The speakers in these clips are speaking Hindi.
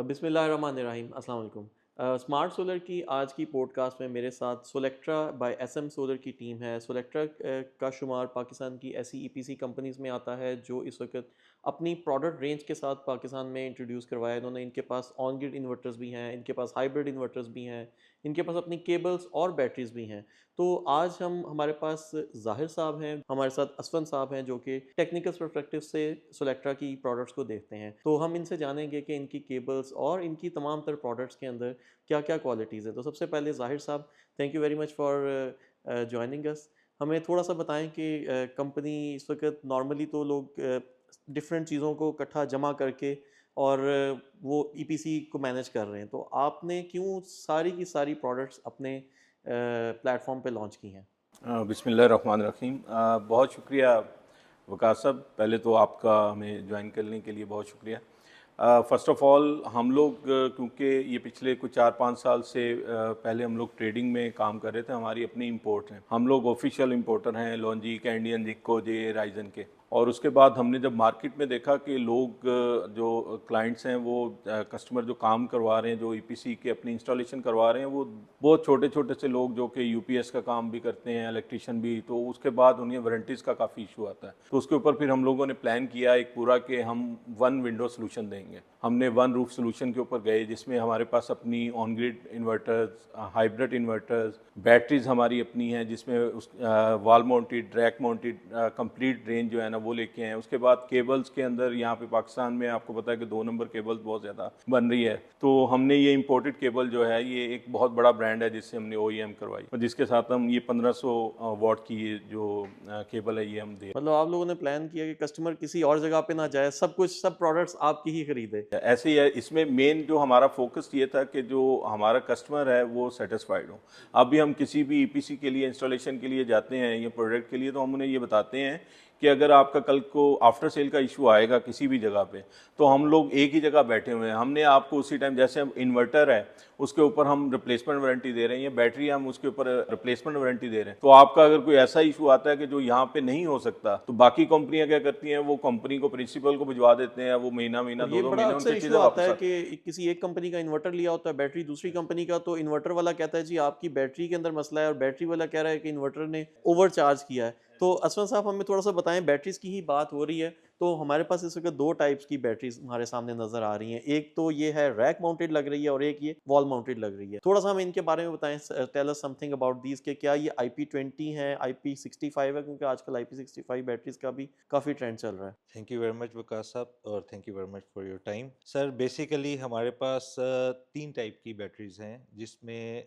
बिस्मिल्लाहिर्रहमानिर्रहीम अस्सलाम वालेकुम। स्मार्ट सोलर की आज की पॉडकास्ट में मेरे साथ सोलेक्ट्रा बाय एसएम सोलर की टीम है। सोलेक्ट्रा का शुमार पाकिस्तान की ऐसी ईपीसी कंपनीज़ में आता है जो इस वक्त अपनी प्रोडक्ट रेंज के साथ पाकिस्तान में इंट्रोड्यूस करवाया इन्होंने। इनके पास ऑन ग्रिड इन्वर्टर्स भी हैं, इनके पास हाइब्रिड इन्वर्टर्स भी हैं, इनके पास अपनी केबल्स और बैटरीज भी हैं। तो आज हमारे पास ज़ाहिर साहब हैं, हमारे साथ असफन साहब हैं जो कि टेक्निकल परस्पेक्टिव से सोलेक्ट्रा की प्रोडक्ट्स को देखते हैं। तो हम इनसे जानेंगे कि इनकी केबल्स और इनकी तमाम तर प्रोडक्ट्स के अंदर क्या क्या क्वालिटीज़ हैं। तो सबसे पहले ज़ाहिर साहब, thank you very much for joining us. हमें थोड़ा सा बताएं कि कंपनी इस वक्त नॉर्मली तो लोग डिफरेंट चीज़ों को इकट्ठा जमा करके और वो ईपीसी को मैनेज कर रहे हैं, तो आपने क्यों सारी की सारी प्रोडक्ट्स अपने प्लेटफॉर्म पे लॉन्च की हैं? बिस्मिल्लाहिर्रहमानिर्रहीम। बहुत शुक्रिया वकास साहब, पहले तो आपका हमें ज्वाइन करने के लिए बहुत शुक्रिया। फ़र्स्ट ऑफ़ ऑल हम लोग क्योंकि ये पिछले कुछ 4-5 साल से पहले हम लोग ट्रेडिंग में काम कर रहे थे, हमारी अपनी इंपोर्ट हैं, हम लोग ऑफिशियल इंपोर्टर हैं लॉन्जी, कैंडियन, जिक्को, जे, राइजन के। और उसके बाद हमने जब मार्केट में देखा कि लोग जो क्लाइंट्स हैं वो कस्टमर जो काम करवा रहे हैं, जो ईपीसी के अपनी इंस्टॉलेशन करवा रहे हैं, वो बहुत छोटे छोटे से लोग जो कि यूपीएस का काम भी करते हैं, इलेक्ट्रिशियन भी, तो उसके बाद उन्हें वारंटीज़ का काफ़ी इशू आता है। तो उसके ऊपर फिर हम लोगों ने प्लान किया एक पूरा कि हम वन विंडो सोल्यूशन देंगे। हमने वन रूफ सोल्यूशन के ऊपर गए जिसमें हमारे पास अपनी on grid inverters, hybrid inverters, batteries हमारी अपनी हैं जिसमें उस wall mounted, rack mounted complete range जो है ना वो लेके हैं। उसके बाद केबल्स के अंदर यहाँ पे पाकिस्तान में आपको पता है कि 2 नंबर केबल्स बहुत ज़्यादा बन रही है, तो हमने ये इंपोर्टेड केबल जो है ये एक बहुत बड़ा ब्रांड है जिससे हमने ओईएम करवाई और जिसके साथ हम ये 1500 वॉट की ये जो केबल है ये हम दे। मतलब आप लोगों ने प्लान किया कि कस्टमर किसी और जगह पे ना जाए, सब कुछ सब प्रोडक्ट्स आपकी ही खरीदे। ऐसे ही है, इसमें मेन जो हमारा फोकस ये था कि जो हमारा कस्टमर है वो सेटिस्फाइड हो। अभी हम किसी भी ईपीसी के लिए इंस्टॉलेशन के लिए जाते हैं या प्रोडक्ट के लिए, तो हम उन्हें ये बताते हैं कि अगर आपका कल को आफ्टर सेल का इशू आएगा किसी भी जगह पे, तो हम लोग एक ही जगह बैठे हुए हैं। हमने आपको उसी टाइम, जैसे हम इन्वर्टर है उसके ऊपर हम रिप्लेसमेंट वारंटी दे रहे हैं, बैटरी हम उसके ऊपर रिप्लेसमेंट वारंटी दे रहे हैं। तो आपका अगर कोई ऐसा इशू आता है कि जो यहाँ पे नहीं हो सकता, तो बाकी कंपनियां क्या करती हैं, वो कंपनी को, प्रिंसिपल को भिजवा देते हैं, वो महीना महीना और दो ये दो बड़ा महीने अक्सर उनसे इशू चीज़ें आता वापस है आती हैं। कि किसी एक कंपनी का इन्वर्टर लिया होता है, बैटरी दूसरी कंपनी का, तो इन्वर्टर वाला कहता है जी आपकी बैटरी के अंदर मसला है, और बैटरी वाला कह रहा है कि इन्वर्टर ने ओवर चार्ज किया है। तो असफन साहब, हमें थोड़ा सा बताएं, बैटरीज की ही बात हो रही है, तो हमारे पास इस वक्त दो टाइप्स की बैटरीज हमारे सामने नजर आ रही हैं। एक तो ये है रैक माउंटेड लग रही है और एक ये वॉल माउंटेड लग रही है। थोड़ा सा हमें इनके बारे में बताएं, tell us something about these, के क्या ये IP20 है, IP65 है, क्योंकि आजकल IP65 बैटरीज का भी काफ़ी ट्रेंड चल रहा है। Thank you very much Waqas साहब, और thank you very much for your time. Sir basically हमारे पास 3 टाइप की बैटरीज हैं, जिसमें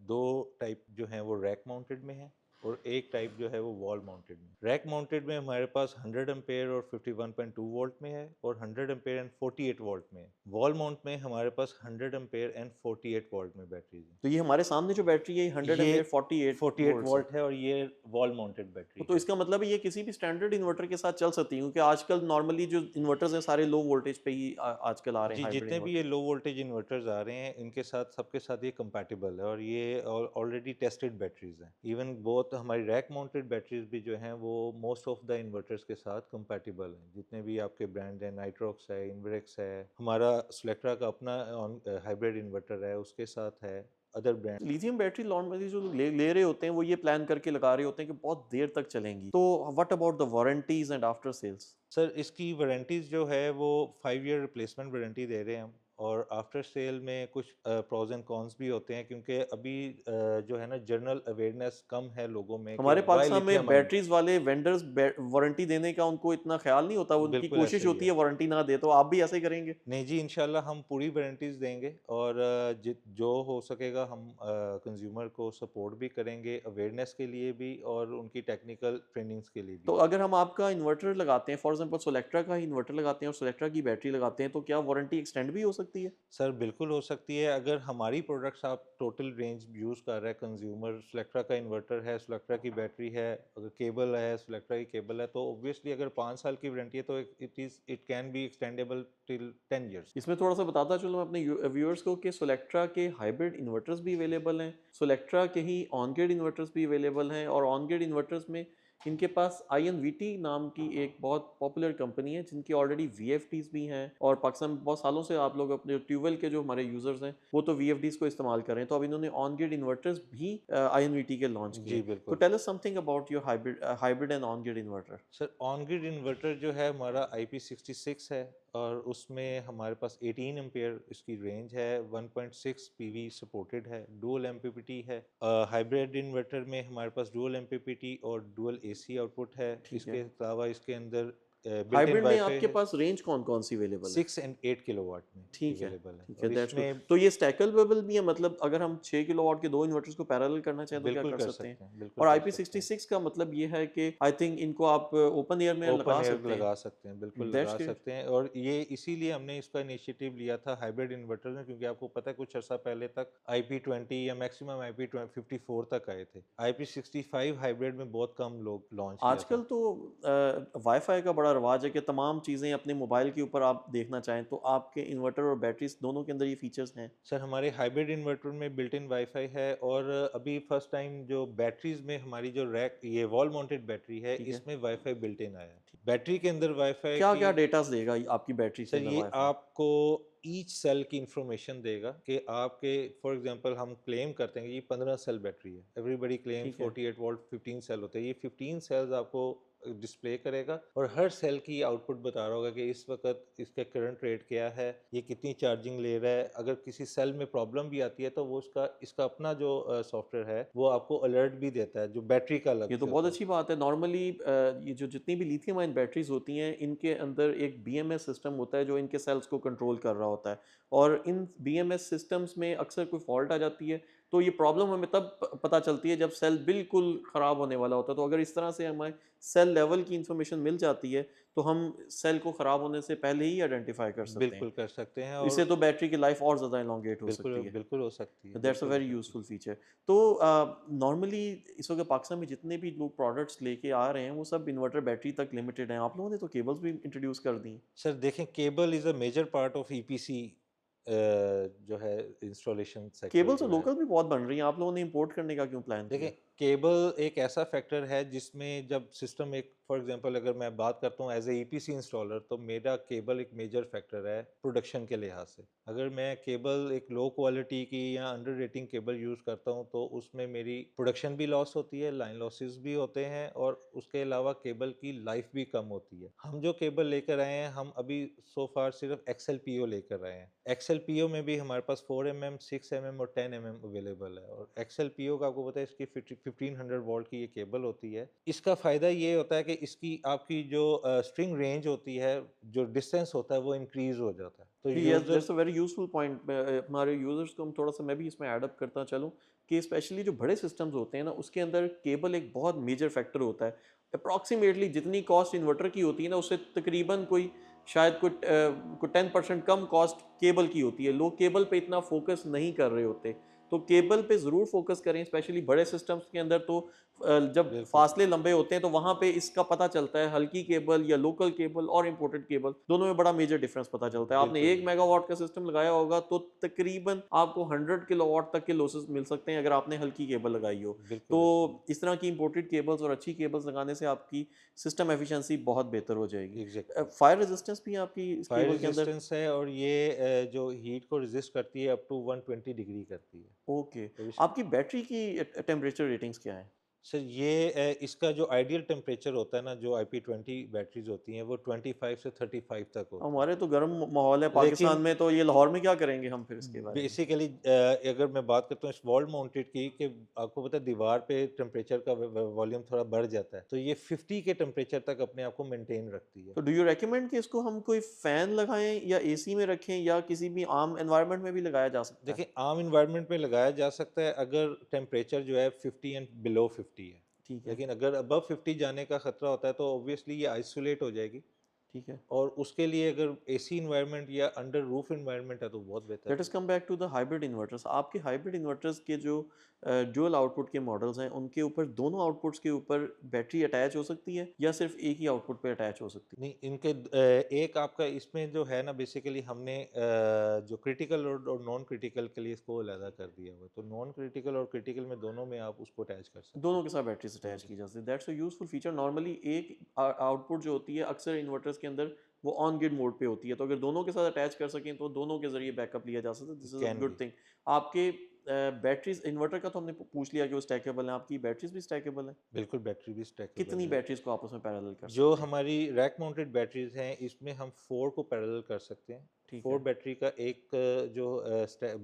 2 टाइप जो हैं वो रैक माउंटेड में हैं और एक टाइप जो है वो वॉल माउंटेड में। रैक माउंटेड में हमारे पास 100 एम्पेयर और 51.2 वोल्ट में है, और 100 एम्पेयर एंड 48 वोल्ट में है। वॉल माउंट में हमारे पास 100 एम्पेयर एंड 48 वोल्ट में बैटरीज हैं। तो ये हमारे सामने जो बैटरी है 100 ये एम ए 48 48 वोल्ट्स है। वोल्ट है और ये वॉल माउंटेड बैटरी तो है। इसका मतलब है ये किसी भी स्टैंडर्ड इन्वर्टर के साथ चल सकती है, क्योंकि आजकल नॉर्मली जो इन्वर्टर्स हैं सारे लो वोल्टेज पे ही आजकल आ रहे हैं, जी, हाइब्रिड जितने भी इन्वर्टर। ये लो वोल्टेज इन्वर्टर्स आ रहे हैं, इनके साथ सबके साथ ये कंपैटिबल है, और ये ऑलरेडी टेस्टेड बैटरीज हैं। इवन बहुत हमारी रैक माउंटेड बैटरीज भी जो हैं वो मोस्ट ऑफ द इन्वर्टर्स के साथ कंपैटिबल हैं। जितने भी आपके ब्रांड हैं, नाइट्रॉक्स है, इन्वरेक्स है, हमारा सोलेक्ट्रा का अपना हाइब्रिड इन्वर्टर है, उसके साथ है, other brand. Lithium battery normally जो लोग ले रहे होते हैं वो ये प्लान करके लगा रहे होते हैं कि बहुत देर तक चलेंगी। तो what about the warranties and after sales? Sir इसकी वारंटीज़ जो है वो 5 ईयर रिप्लेसमेंट वारंटी दे रहे हैं हम, और आफ्टर सेल में कुछ प्रोज एंड कॉन्स भी होते हैं, क्योंकि अभी जो है ना जनरल अवेयरनेस कम है लोगों में कि हमारे वाई पाकिस्तान में लिथियम आयन। बैटरीज वाले वेंडर्स वारंटी देने का उनको इतना ख्याल नहीं होता, उनकी बिल्कुल कोशिश ऐसा ही होती है है। वारंटी ना दे। तो आप भी ऐसे ही करेंगे? नहीं जी, इंशाल्लाह हम पूरी वारंटीज़ देंगे, और जो हो सकेगा हम कंज्यूमर को सपोर्ट भी करेंगे, अवेयरनेस के लिए भी और उनकी टेक्निकल ट्रेनिंग्स के लिए तो भी। अगर हम आपका इन्वर्टर लगाते हैं, फॉर एग्जांपल सोलेक्ट्रा का ही इन्वर्टर लगाते हैं और सोलेक्ट्रा की बैटरी लगाते हैं, तो क्या वारंटी एक्सटेंड भी हो सकती है? सर बिल्कुल हो सकती है, अगर हमारी प्रोडक्ट्स आप टोटल रेंज यूज़ कर रहे हैं कंज्यूमर, सेलेक्ट्रा का इन्वर्टर है, सेलेक्ट्रा की बैटरी है, अगर केबल है, सेलेक्ट्रा की केबल है, तो ऑब्वियसली अगर 5 साल की वारंटी है तो it can be extendable till 10 years. इसमें थोड़ा सा बताता चलो मैं अपने व्यूअर्स को कि सोलेक्ट्रा के हाइब्रिड इन्वर्टर्स भी अवेलेबल हैं, सोलेक्ट्रा के ही ऑन ग्रिड इन्वर्टर्स भी अवेलेबल हैं, और ऑन ग्रिड इन्वर्टर्स में इनके पास INVT नाम की एक बहुत पॉपुलर कंपनी है जिनकी ऑलरेडी VFDs भी हैं, और पाकिस्तान में बहुत सालों से आप लोग अपने ट्यूबवेल के जो हमारे यूज़र्स हैं वो तो VFDs को इस्तेमाल कर रहे हैं, तो अब इन्होंने ऑन ग्रिड इन्वर्टर्स भी INVT के लॉन्च किए जी हैं। तो बिल्कुल। Tell us something about your hybrid and on grid inverter. Sir on grid inverter जो है हमारा IP66 है, और उसमें हमारे पास 18 एम्पेयर इसकी रेंज है, 1.6 PV सपोर्टेड है, डुअल MPPT है। हाइब्रिड इन्वर्टर में हमारे पास डुअल MPPT और डुअल AC आउटपुट है। ठीक इसके है। अलावा इसके अंदर बिल्ट इन हाइब्रिड में वाईफाई आपके है। पास रेंज कौन कौन सी अवेलेबल है? 6 and 8 किलोवाट में ठीक है, अवेलेबल है, ठीक है, और दैट्स गुड। इसमें तो ये स्टैकेबल भी है, मतलब अगर हम 6 किलोवाट के दो इन्वर्टर्स को पैरेलल करना चाहें तो क्या बिल्कुल कर कर सकते हैं? सकते हैं, बिल्कुल और कर सकते हैं। IP66 का मतलब ये है कि आई थिंक इनको आप ओपन एयर में ओपन लगा एयर सकते हैं। लगा सकते हैं, बिल्कुल दैट्स लगा ग्रेट। सकते हैं, और ये इसीलिए हमने इसका इनिशिएटिव लिया था हाइब्रिड इन्वर्टर में, क्योंकि आपको पता है कुछ अर्सा पहले तक IP20 या मैक्सिमम IP54 तक आए थे। IP65 हाइब्रिड में बहुत कम लोग लॉन्च किया आजकल था। तो वाईफाई का बड़ा रवाज है कि तमाम चीज़ें अपने मोबाइल के ऊपर आप देखना चाहें तो आपके इन्वर्टर और बैटरीज दोनों के अंदर ये फीचर्स हैं। सर हमारे हाइब्रिड इन्वर्टर में बिल्ट इन वाईफाई है, और अभी फर्स्ट टाइम जो बैटरीज में हमारी जो रैक ये वॉल माउंटेड बैटरी है, ठीक है। इसमें वाईफाई बिल्ट इन आया है। बैटरी के अंदर वाईफाई क्या की। क्या डेटास देगा आपकी बैटरी के सर अंदर ये वाईफाई? आपको ईच सेल की इंफॉर्मेशन देगा कि आपके, फॉर एग्जांपल हम क्लेम करते हैं कि ये 15 सेल बैटरी है, एवरीबॉडी क्लेम ठीक है। 48 वोल्ट 15 सेल होते हैं, ये 15 सेल्स आपको डिस्प्ले करेगा, और हर सेल की आउटपुट बता रहा होगा कि इस वक्त इसका करंट रेट क्या है, ये कितनी चार्जिंग ले रहा है। अगर किसी सेल में प्रॉब्लम भी आती है तो वो उसका इसका अपना जो सॉफ्टवेयर है वो आपको अलर्ट भी देता है, जो बैटरी का अलग ये तो से बहुत होता है। अच्छी बात है। नॉर्मली ये जो जितनी भी लिथियम आयन बैटरीज होती हैं इनके अंदर एक BMS सिस्टम होता है जो इनके सेल्स को कंट्रोल कर रहा होता है, और इन BMS सिस्टम्स में अक्सर कोई फॉल्ट आ जाती है तो ये प्रॉब्लम हमें तब पता चलती है जब सेल बिल्कुल ख़राब होने वाला होता है। तो अगर इस तरह से हमें सेल लेवल की इंफॉर्मेशन मिल जाती है तो हम सेल को ख़राब होने से पहले ही आइडेंटिफाई कर सकते हैं। बिल्कुल कर सकते हैं, इससे और तो बैटरी की लाइफ और ज़्यादा इलोंगेट हो बिल्कुल सकती है। बिल्कुल हो सकती है, दैट्स अ बिल्कुल हो वेरी सकती है। Useful feature. तो नॉर्मली इस वक्त पाकिस्तान में जितने भी लोग प्रोडक्ट्स लेके आ रहे हैं वो सब इन्वर्टर बैटरी तक लिमिटेड हैं। आप लोगों ने तो केबल्स भी इंट्रोड्यूस कर दी हैं। सर देखें, cable is a major part of EPC जो है इंस्टॉलेशन सेक्टर केबल्स तो जो है। लोकल भी बहुत बन रही हैं, आप लोगों ने इंपोर्ट करने का क्यों प्लान देखिए, किया? केबल एक ऐसा फैक्टर है जिसमें जब सिस्टम एक, फॉर एग्जांपल अगर मैं बात करता हूँ एज ए EPC इंस्टॉलर, तो मेरा केबल एक मेजर फैक्टर है प्रोडक्शन के लिहाज से। अगर मैं केबल एक लो क्वालिटी की या अंडर रेटिंग केबल यूज़ करता हूँ तो उसमें मेरी प्रोडक्शन भी लॉस होती है, लाइन लॉसेस भी होते हैं, और उसके अलावा केबल की लाइफ भी कम होती है। हम जो केबल लेकर आए हैं, हम अभी सो फार सिर्फ XLPO लेकर आए हैं। XLPO में भी हमारे पास 4mm, 6mm और 10mm अवेलेबल है, और XLPO का आपको पता है इसकी 1500 वोल्ट की ये केबल होती है। इसका फ़ायदा ये होता है कि इसकी आपकी जो स्ट्रिंग रेंज होती है, जो डिस्टेंस होता है वो इंक्रीज़ हो जाता है। तो yes, user. That's a very useful point. हमारे यूज़र्स को हम थोड़ा सा मैं भी इसमें ऐड अप करता चलूँ कि स्पेशली जो बड़े सिस्टम्स होते हैं ना उसके अंदर केबल एक बहुत मेजर फैक्टर होता है। अप्रॉक्सीमेटली जितनी कॉस्ट इन्वर्टर की होती है ना उससे तकरीबन कोई शायद कोई 10% कम कॉस्ट केबल की होती है। लोग केबल पे इतना फोकस नहीं कर रहे होते, तो केबल पे ज़रूर फोकस करें स्पेशली बड़े सिस्टम्स के अंदर। तो जब बिल्कुल, फासले लंबे होते हैं तो वहाँ पे इसका पता चलता है, हल्की केबल या लोकल केबल और इंपोर्टेड केबल दोनों में बड़ा मेजर डिफरेंस पता चलता है। आपने बिल्कुल, 1 मेगावाट का सिस्टम लगाया होगा तो तकरीबन आपको 100 किलोवाट तक के लॉसेस मिल सकते हैं अगर आपने हल्की केबल लगाई हो। बिल्कुल तो ऐसा ही। इस तरह की इंपोर्टेड केबल्स और अच्छी केबल्स लगाने से आपकी सिस्टम एफिशिएंसी बहुत बेहतर हो जाएगी। एग्ज़ैक्टली। फायर रेजिस्टेंस भी है आपकी इस फायर केबल के अंदर? रेजिस्टेंस है, और ये जो हीट को रेजिस्ट करती है अप टू 120 डिग्री करती है। ओके। तो इस आपकी बैटरी की टेम्परेचर रेटिंग्स क्या है? सर ये इसका जो आइडियल टेम्परेचर होता है ना, जो IP20 बैटरीज होती हैं, वो 25 से 35 तक होता है। हमारे तो गर्म माहौल है पाकिस्तान लेकिन में, तो ये लाहौर में क्या करेंगे हम फिर इसके बारे में? बेसिकली अगर मैं बात करता हूँ इस वॉल माउंटेड की, कि आपको पता है दीवार पे टेम्परेचर का वॉल्यूम थोड़ा बढ़ जाता है, तो ये 50 के टेम्परेचर तक अपने आप को मेंटेन रखती है। तो डू यू रेकमेंड कि इसको हम कोई फ़ैन लगाएं या AC में रखें या किसी भी आम एनवायरनमेंट में भी लगाया जा सकता है? देखिए, आम इन्वायरमेंट में लगाया जा सकता है अगर टेम्परेचर जो है 50 एंड बिलो 50 है। ठीक है। लेकिन अगर अबव 50 जाने का खतरा होता है तो ऑब्वियसली ये आइसोलेट हो जाएगी, ठीक है। और उसके लिए अगर एसी इन्वायरमेंट या अंडर रूफ इन्वायरमेंट है तो बहुत बेहतर लेट है। Us come back to the hybrid inverters. आपके हाइब्रिड इन्वर्टर्स के जो ड्यूअल आउटपुट के मॉडल्स हैं, उनके ऊपर दोनों आउटपुट्स के ऊपर बैटरी अटैच हो सकती है या सिर्फ एक ही आउटपुट पे अटैच हो सकती नहीं, इनके एक आपका इसमें जो है ना, बेसिकली हमने जो क्रिटिकल और नॉन क्रिटिकल के लिए इसको अलग कर दिया हुआ है। तो नॉन क्रिटिकल और क्रिटिकल में दोनों में आप उसको अटैच कर है? सकते दोनों हैं। के साथ बैटरीज दोनों अटैच के की जा साथ। सकती है। That's a useful feature. Normally एक आउटपुट जो होती है अक्सर इन्वर्टर्स के अंदर वो ऑन ग्रिड मोड पे होती है, तो अगर दोनों के साथ अटैच कर सकें तो दोनों के जरिए बैकअप लिया जा सकता है। This is a can good be. Thing. आपके बैटरीज इन्वर्टर का तो हमने पूछ लिया कि वो स्टैकेबल है, आपकी बैटरीज भी स्टैकेबल है? बिल्कुल बैटरी भी स्टैकेबल कितनी है। बैटरीज को आपस में पैरेलल कर जो सकते हैं? हमारी रैक माउंटेड बैटरीज हैं, इसमें हम 4 को पैरेलल कर सकते हैं। ठीक 4 है। बैटरी का एक जो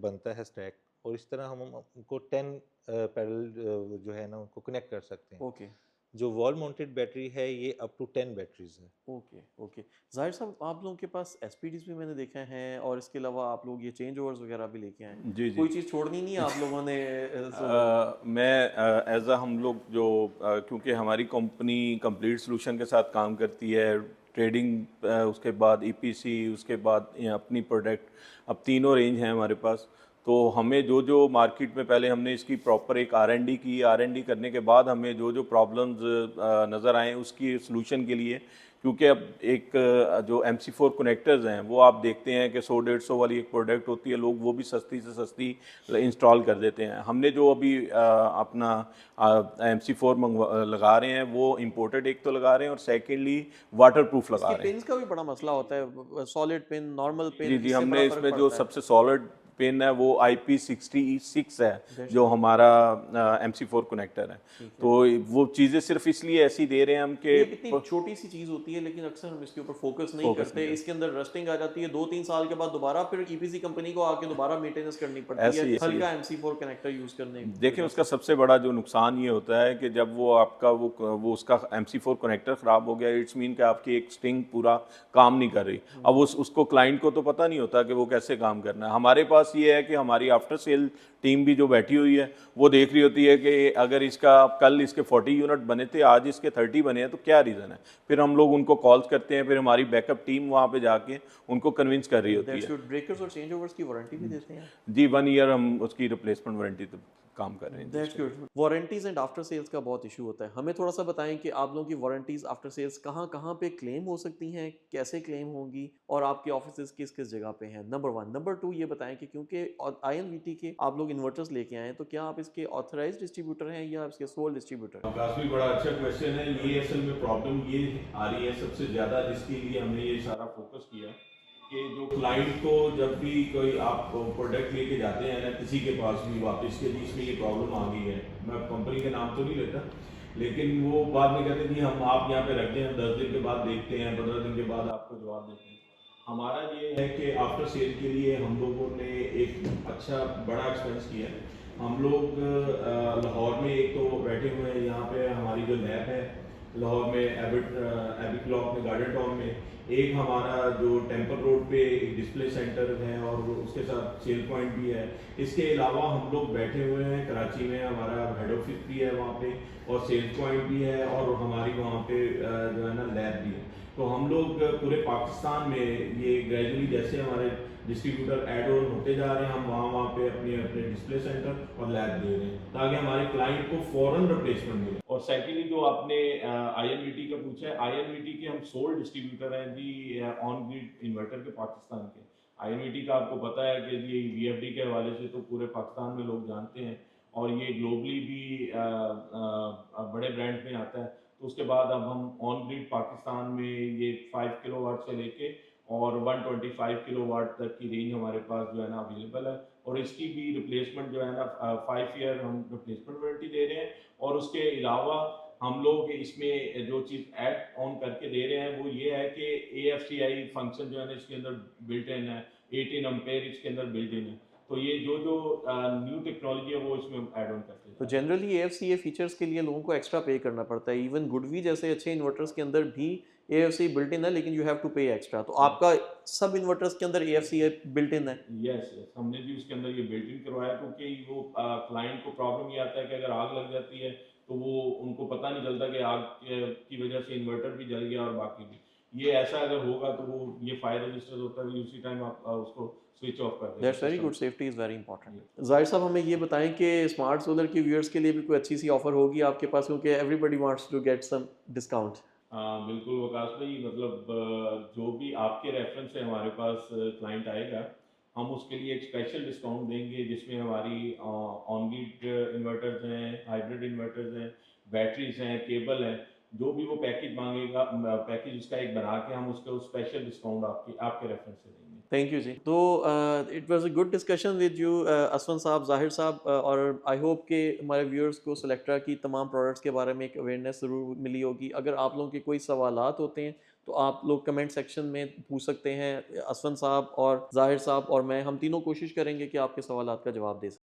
बनता है स्टैक, और इस तरह हम उनको 10 पैरेलल जो है ना उनको कनेक्ट कर सकते हैं। ओके। जो वॉल माउंटेड बैटरी है ये अप टू 10 बैटरीज है। ओके। ओके। ज़ाहिर साहब, आप लोगों के पास एसपीडीज़ भी मैंने देखा है और इसके अलावा आप लोग ये चेंज ओवर्स वगैरह भी लेके आए हैं। जी जी। कोई चीज़ छोड़नी नहीं है आप लोगों ने सोलर में? मैं एज अ हम लोग जो क्योंकि हमारी कंपनी कंप्लीट सोल्यूशन के साथ काम करती है, ट्रेडिंग, उसके बाद ईपीसी, उसके बाद ये अपनी प्रोडक्ट, अब तीनों रेंज हैं हमारे पास। तो हमें जो जो मार्केट में पहले हमने इसकी प्रॉपर एक आर एन डी की, आर एन डी करने के बाद हमें जो जो प्रॉब्लम्स नज़र आए उसकी सोल्यूशन के लिए, क्योंकि अब एक जो MC4 कनेक्टर्स हैं वो आप देखते हैं कि 100-150 वाली एक प्रोडक्ट होती है, लोग वो भी सस्ती से सस्ती इंस्टॉल कर देते हैं। हमने जो अभी अपना MC4 लगा रहे हैं वो इम्पोर्टेड एक तो लगा रहे हैं, और सेकेंडली वाटर प्रूफ लगा इसकी रहे हैं। पिन्स का भी बड़ा मसला होता है, सॉलिड पिन, नॉर्मल जी पिन, जी, इससे बड़ा हमने फ़र्क इसमें जो पड़ता है। सबसे सॉलिड पिन है वो IP66 है, दैट्स जो गुड। हमारा MC4 कनेक्टर है। ठीक है। तो वो चीज़ें सिर्फ इसलिए ऐसी दे रहे हैं हम कि ये कितनी छोटी सी चीज़ होती है लेकिन अक्सर हम इसके ऊपर फोकस नहीं फोकस करते। नहीं कर, इसके अंदर रस्टिंग आ जाती है 2-3 साल के बाद, दोबारा फिर ईपीसी कंपनी को आके दोबारा मेंटेनेंस करनी पड़ती है ऐसे ही ऐसे ही। हल्का MC4 कनेक्टर यूज़ करने की देखिए, वजह उसका से। सबसे बड़ा जो नुकसान ये होता है कि जब वो आपका वो उसका MC4 कनेक्टर ख़राब हो गया, इट्स मीन कि आपकी एक स्ट्रिंग पूरा काम नहीं कर रही। अब उसको क्लाइंट को तो पता नहीं होता कि वो कैसे काम करना है। हमारे पास ये है कि हमारी आफ्टर सेल टीम भी जो बैठी हुई है वो देख रही होती है कि अगर इसका कल इसके 40 यूनिट बने थे, आज इसके 30 बने हैं, तो क्या रीज़न है। फिर हम लोग उनको कॉल्स करते हैं, फिर हमारी बैकअप टीम वहाँ पे जाके उनको कन्विंस कर रही होती दैट्स है। गुड। ब्रेकर्स और चेंज ओवर्स की वारंटी भी देते हैं? जी, 1 ईयर हम उसकी रिप्लेसमेंट वारंटी तो काम कर रहे हैं जी उस दैट्स पर। Good. Warranties and after sales का बहुत इशू होता है। हमें थोड़ा सा बताएं कि आप लोगों की वारंटीज आफ्टर सेल्स कहाँ कहाँ पे क्लेम हो सकती हैं, कैसे क्लेम होंगी, और आपके ऑफिस किस किस जगह पे हैं? नंबर 1। नंबर 2, ये बताएं कि क्योंकि INVT के आप लोग इन्वर्टर्स लेके आए हैं, तो क्या आप इसके ऑथराइज डिस्ट्रीब्यूटर हैं या इसके सोल डिस्ट्रीब्यूटर? काफी बड़ा अच्छा क्वेश्चन है ये। असल में प्रॉब्लम ये आ रही है सबसे ज़्यादा, जिसके लिए हमने ये सारा फोकस किया कि जो क्लाइंट को जब भी कोई आप प्रोडक्ट लेके जाते हैं ना किसी के पास भी वापस के, इसमें ये प्रॉब्लम आ गई है, मैं कंपनी का नाम तो नहीं लेता, लेकिन वो बाद में कहते हैं जी हम आप यहाँ पे रख दें, हम 10 दिन के बाद देखते हैं, 15 दिन के बाद आपको जवाब देते हैं। हमारा ये है कि आफ्टर सेल के लिए हम लोगों ने एक अच्छा बड़ा एक्सपेंस किया है। हम लोग लाहौर में एक तो बैठे हुए हैं, यहाँ पे हमारी जो लैब है लाहौर में एबिट क्लॉक में, गार्डन टाउन में, एक हमारा जो टेम्पल रोड पे एक डिस्प्ले सेंटर है और उसके साथ सेल पॉइंट भी है। इसके अलावा हम लोग बैठे हुए हैं कराची में, हमारा हेड ऑफिस भी है वहाँ पे, और सेल पॉइंट भी है, और हमारी वहाँ पे जो है ना लैब भी है। तो हम लोग पूरे पाकिस्तान में ये ग्रेजुअली जैसे हमारे डिस्ट्रीब्यूटर ऐड ऑन होते जा रहे हैं, हम वहाँ पे अपने अपने डिस्प्ले सेंटर और लैब दे रहे हैं ताकि हमारे क्लाइंट को फॉरन रिप्लेसमेंट मिले। और सेकेंडली जो आपने INVT का पूछा है, INVT के हम सोल डिस्ट्रीब्यूटर हैं जी ऑन ग्रिड इन्वर्टर के पाकिस्तान के। INVT का आपको पता है कि ये VFD के हवाले से तो पूरे पाकिस्तान में लोग जानते हैं, और ये ग्लोबली भी बड़े ब्रांड में आता है। तो उसके बाद अब हम ऑन ग्रिड पाकिस्तान में ये 5 किलोवाट से लेके और 125 किलोवाट तक की रेंज हमारे पास जो है ना अवेलेबल है, और इसकी भी रिप्लेसमेंट जो है ना 5 ईयर हम रिप्लेसमेंट वारंटी दे रहे हैं। और उसके अलावा हम लोग इसमें जो चीज़ ऐड ऑन करके दे रहे हैं वो ये है कि AFCI फंक्शन जो है ना इसके अंदर बिल्ट इन है, 18 अम्पेयर इसके अंदर बिल्ट इन है। तो ये जो जो न्यू टेक्नोलॉजी है वो इसमें ऐड ऑन करते तो हैं। जनरली AFCA फीचर्स के लिए लोगों को एक्स्ट्रा पे करना पड़ता है। इवन गुडवी जैसे अच्छे इन्वर्टर्स के अंदर भी AFCA बिल्ट इन है, लेकिन यू हैव टू पे एक्स्ट्रा। तो आपका सब इन्वर्टर्स के अंदर AFCA बिल्ट इन है? यस यस, हमने भी उसके अंदर ये बिल्ट इन करवाया, क्योंकि वो क्लाइंट को प्रॉब्लम ये आता है कि अगर आग लग जाती है तो वो उनको पता नहीं चलता कि आग की वजह से इन्वर्टर भी जल गया और बाकी भी। ये ऐसा अगर होगा तो वो ये फायर रजिस्टर होता है, उसी टाइम आप उसको स्विच ऑफ कर देंगे दैट्स वेरी सिस्टम गुड, को। Safety is very important. ज़ाहिर साहब हमें ये बताएं कि स्मार्ट सोलर की व्यूअर्स के लिए भी कोई अच्छी सी ऑफ़र होगी आपके पास, क्योंकि everybody wants to get some discount. हाँ बिल्कुल वकास भाई, मतलब जो भी आपके रेफरेंस से हमारे पास क्लाइंट आएगा, हम उसके लिए एक स्पेशल डिस्काउंट देंगे जिसमें हमारी ऑन ग्रिड इन्वर्टर्स हैं, हाइब्रिड इन्वर्टर्स हैं, बैटरीज हैं, केबल हैं, जो भी वो पैकेज मांगेगा, पैकेज उसका एक बना के हम उसका स्पेशल डिस्काउंट आपके रेफरेंस से देंगे। Thank you ji. तो it was a good discussion with you असवन साहब, ज़ाहिर साहब, और आई होप कि हमारे व्यूअर्स को सोलेक्ट्रा की तमाम प्रोडक्ट्स के बारे में एक अवेयरनेस ज़रूर मिली होगी। अगर आप लोगों के कोई सवालात होते हैं तो आप लोग कमेंट सेक्शन में पूछ सकते हैं। असवन साहब और ज़ाहिर साहब और मैं, हम तीनों कोशिश करेंगे कि आपके सवालात का जवाब दे सकें।